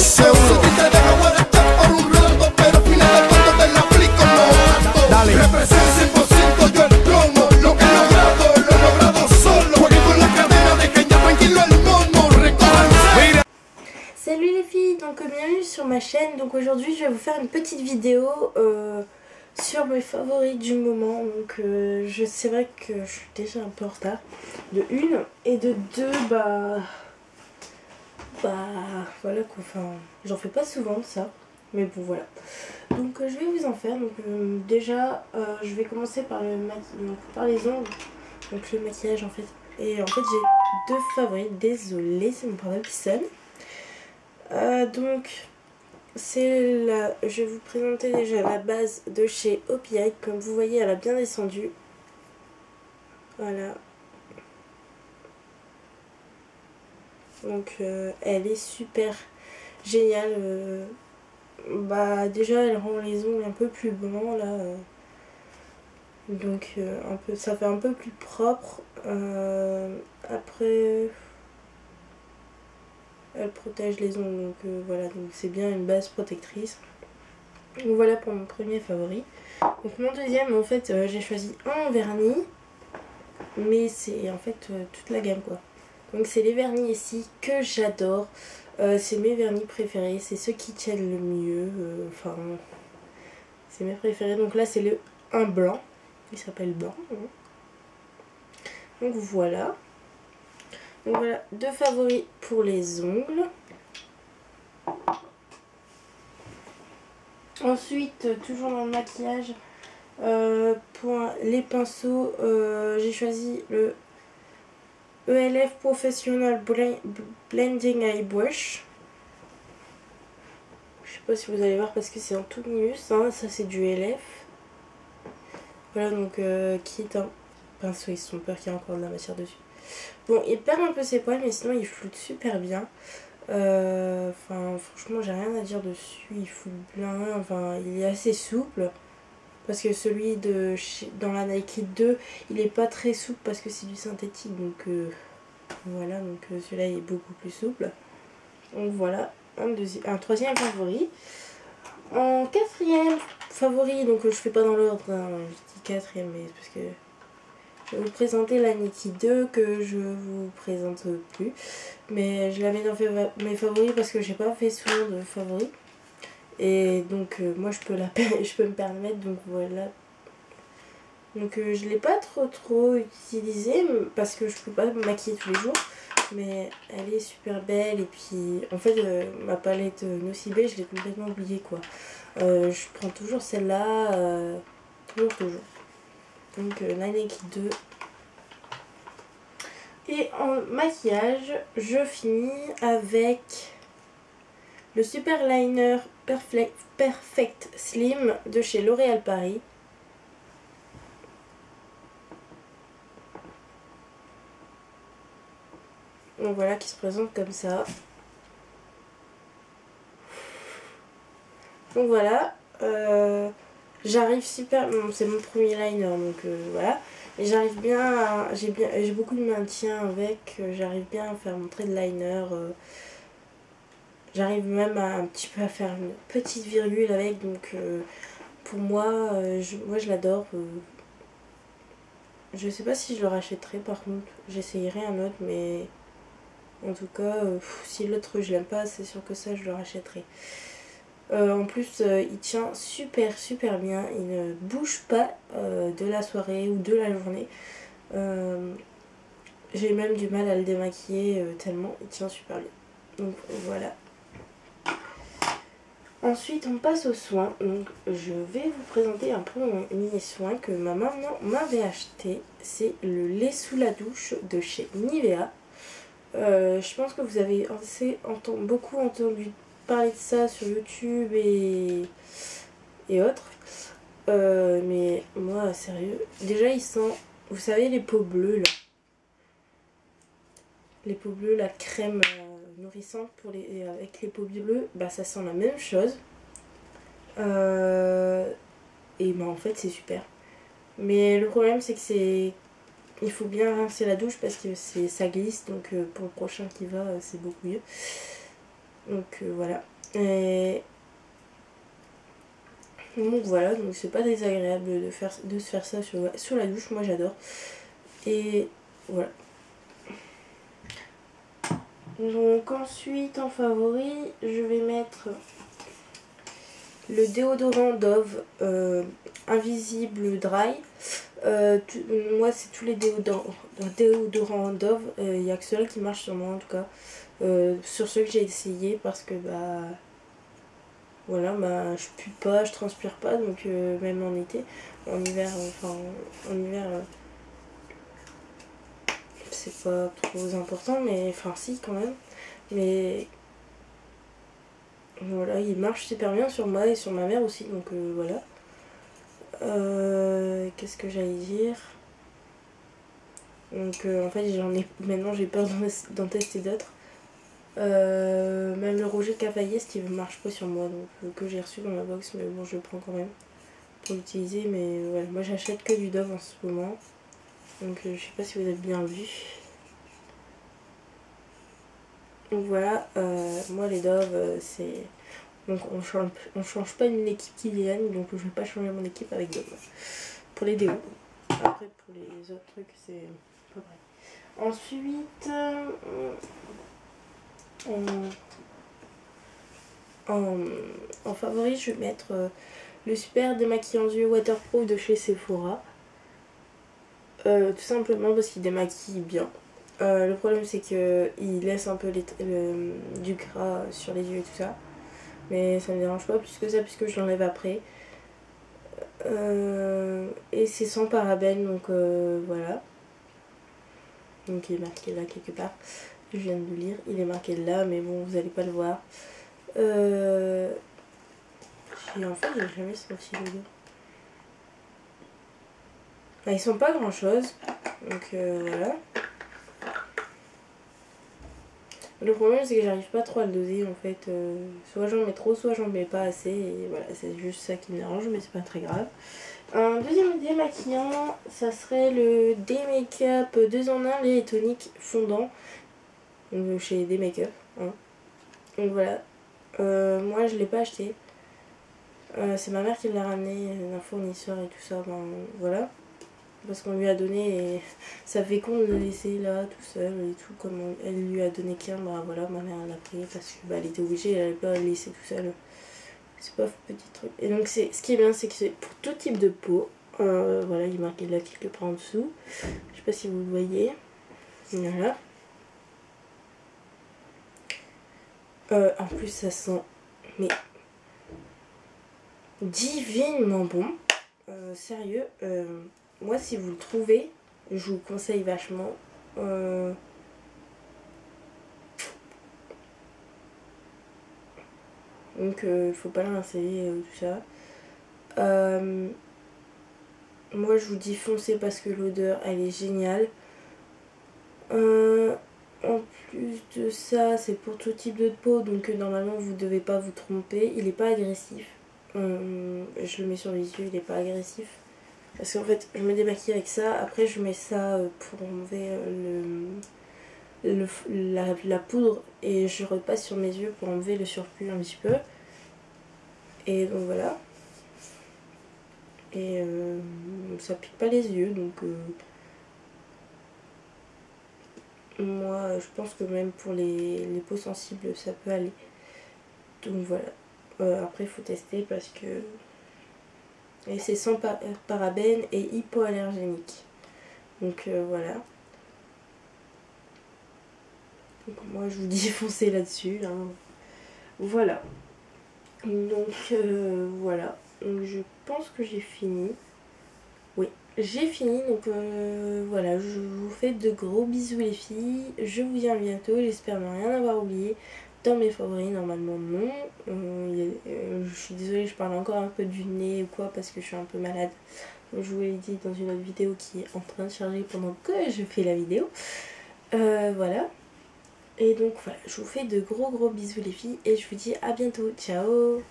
seguro. Si te deja guardar por un rato, pero al final de cuentas te la aplico como gato. Dale. Represento 100% yo el plomo. Lo que he logrado solo. Juegué con la cadena, dejen ya tranquilo el mono. Recójanse. Salut les filles, donc bienvenue sur ma chaîne. Donc aujourd'hui je vais vous faire une petite vidéo sur mes favoris du moment. Donc c'est vrai que je suis déjà un peu en retard. De une et de deux, bah voilà quoi, enfin j'en fais pas souvent de ça. Mais bon voilà. Donc je vais vous en faire. Donc déjà je vais commencer par les ongles. Donc le maquillage en fait. Et en fait j'ai deux favoris. Désolée, c'est mon portable qui sonne. Donc je vais vous présenter déjà la base de chez OPI. Comme vous voyez, elle a bien descendu. Voilà. Donc elle est super géniale. Déjà elle rend les ongles un peu plus blancs là. Donc ça fait un peu plus propre. Après elle protège les ongles, donc voilà, donc c'est bien une base protectrice. Donc voilà pour mon premier favori. Donc mon deuxième, en fait j'ai choisi un vernis, mais c'est en fait toute la gamme quoi. Donc c'est les vernis ici que j'adore. C'est mes vernis préférés, c'est ceux qui tiennent le mieux. Enfin c'est mes préférés. Donc là c'est le 1 blanc, il s'appelle blanc. Donc voilà. Donc voilà, deux favoris pour les ongles. Ensuite, toujours dans le maquillage, pour les pinceaux, j'ai choisi le ELF Professional Blending Eye Brush. Je sais pas si vous allez voir parce que c'est en tout minus, hein, ça c'est du ELF. Voilà, donc qui est un pinceau, ils se sont peur qu'il y ait encore de la matière dessus. Bon, il perd un peu ses poils, mais sinon il floute super bien. Enfin, franchement, j'ai rien à dire dessus. Il floute bien. Enfin, il est assez souple. Parce que celui dans la Nike 2, il est pas très souple parce que c'est du synthétique. Donc voilà, donc celui-là il est beaucoup plus souple. Donc voilà, un troisième favori. En quatrième favori, donc je fais pas dans l'ordre, hein, je dis quatrième, mais c'est parce que je vais vous présenter la Nike 2 que je vous présente plus. Mais je l'avais dans mes favoris parce que j'ai pas fait souvent de favoris. Et donc moi je peux me permettre, donc voilà. Donc je l'ai pas trop utilisée parce que je peux pas me maquiller tous les jours. Mais elle est super belle et puis en fait ma palette Nocibé je l'ai complètement oubliée quoi. Je prends toujours celle-là, toujours. Donc la Nike 2. Et en maquillage, je finis avec le Super Liner Perfect Slim de chez L'Oréal Paris. Donc voilà, qui se présente comme ça. Donc voilà, j'arrive super, bon, c'est mon premier liner donc voilà, et j'arrive bien, j'ai beaucoup de maintien avec, j'arrive bien à faire mon trait de liner, j'arrive même un petit peu à faire une petite virgule avec, donc pour moi, je l'adore. Je sais pas si je le rachèterai par contre, j'essayerai un autre, mais en tout cas, si l'autre je l'aime pas, c'est sûr que ça je le rachèterai. En plus il tient super bien, il ne bouge pas de la soirée ou de la journée. J'ai même du mal à le démaquiller tellement il tient super bien. Donc voilà. Ensuite on passe aux soins. Donc je vais vous présenter un premier soin que ma maman m'avait acheté. C'est le lait sous la douche de chez Nivea. Je pense que vous avez beaucoup entendu parler de ça sur YouTube et autres, mais moi sérieux, déjà il sent, vous savez les peaux bleues là, les peaux bleues, la crème nourrissante avec les peaux bleues, bah ça sent la même chose, et bah en fait c'est super, mais le problème c'est que il faut bien rincer la douche parce que ça glisse, donc pour le prochain qui va c'est beaucoup mieux. Donc voilà, Et donc voilà, donc c'est pas désagréable de se faire ça sur la douche, moi j'adore. Et voilà. Donc ensuite en favori, je vais mettre le déodorant Dove Invisible Dry. Moi c'est tous les déodorants Dove, il n'y a que ceux-là qui marchent sur moi en tout cas. Sur ceux que j'ai essayé parce que bah voilà, bah je pue pas, je transpire pas, donc même en été, en hiver, en hiver c'est pas trop important, mais enfin si quand même, mais voilà, il marche super bien sur moi et sur ma mère aussi, donc voilà. Qu'est-ce que j'allais dire? Donc en fait maintenant j'ai peur d'en tester d'autres. Même le Roger Cavaillé, ne marche pas sur moi, donc que j'ai reçu dans la box, mais bon je le prends quand même pour l'utiliser. Mais ouais, moi j'achète que du Dove en ce moment, donc je sais pas si vous avez bien vu. Donc voilà, moi les Dove c'est... Donc on change pas une équipe Kylian, donc je vais pas changer mon équipe avec Dove. Pour les déos. Après pour les autres trucs c'est pas vrai. Ensuite en favori je vais mettre le super démaquillant yeux waterproof de chez Sephora. Tout simplement parce qu'il démaquille bien. Le problème c'est que il laisse un peu du gras sur les yeux et tout ça. Mais ça me dérange pas plus que ça puisque je l'enlève après. Et c'est sans parabènes, donc voilà. Donc il est marqué là quelque part. Je viens de le lire. Il est marqué là, mais bon, vous allez pas le voir. En fait, j'ai jamais senti l'odeur. Ah, ils sont pas grand chose. Donc voilà. Le problème c'est que j'arrive pas trop à le doser en fait. Soit j'en mets trop, soit j'en mets pas assez. Et voilà, c'est juste ça qui me dérange, mais c'est pas très grave. Un deuxième démaquillant, ça serait le D-Makeup 2 en 1 lait et tonique fondant. Donc chez D-Makeup. Hein. Donc voilà. Moi je l'ai pas acheté. C'est ma mère qui l'a ramené d'un fournisseur et tout ça. Ben, voilà. Parce qu'on lui a donné et ça fait con de le laisser là tout seul et tout. Comme elle lui a donné qu'un, bah voilà, ma mère l'a pris parce que bah, elle était obligée, elle n'allait pas le laisser tout seul. C'est pas petit truc. Et donc ce qui est bien, c'est que c'est pour tout type de peau. Voilà, il est marqué là quelque part en dessous. Je sais pas si vous le voyez. Voilà. En plus ça sent mais divinement bon. Sérieux. Moi si vous le trouvez, je vous conseille vachement. Donc faut pas le rincer, tout ça. Moi je vous dis foncez parce que l'odeur elle est géniale. En plus de ça, c'est pour tout type de peau, donc normalement vous devez pas vous tromper. Il est pas agressif. Je le mets sur les yeux, il est pas agressif. Parce qu'en fait, je me démaquille avec ça. Après, je mets ça pour enlever la poudre. Et je repasse sur mes yeux pour enlever le surplus un petit peu. Et donc voilà. Et ça pique pas les yeux, donc... moi, je pense que même pour les peaux sensibles, ça peut aller. Donc voilà. Après, il faut tester parce que... Et c'est sans parabènes et hypoallergénique. Donc voilà. Donc moi, je vous dis foncez là-dessus. Là. Voilà. Donc voilà. Donc, je pense que j'ai fini. Oui, j'ai fini. Donc voilà, je vous fais de gros bisous les filles. Je vous dis à bientôt. J'espère ne rien avoir oublié. Dans mes favoris, normalement non. Je suis désolée, je parle encore un peu du nez ou quoi parce que je suis un peu malade. Comme je vous l'ai dit dans une autre vidéo qui est en train de charger pendant que je fais la vidéo. Voilà. Et donc voilà, je vous fais de gros bisous les filles et je vous dis à bientôt. Ciao!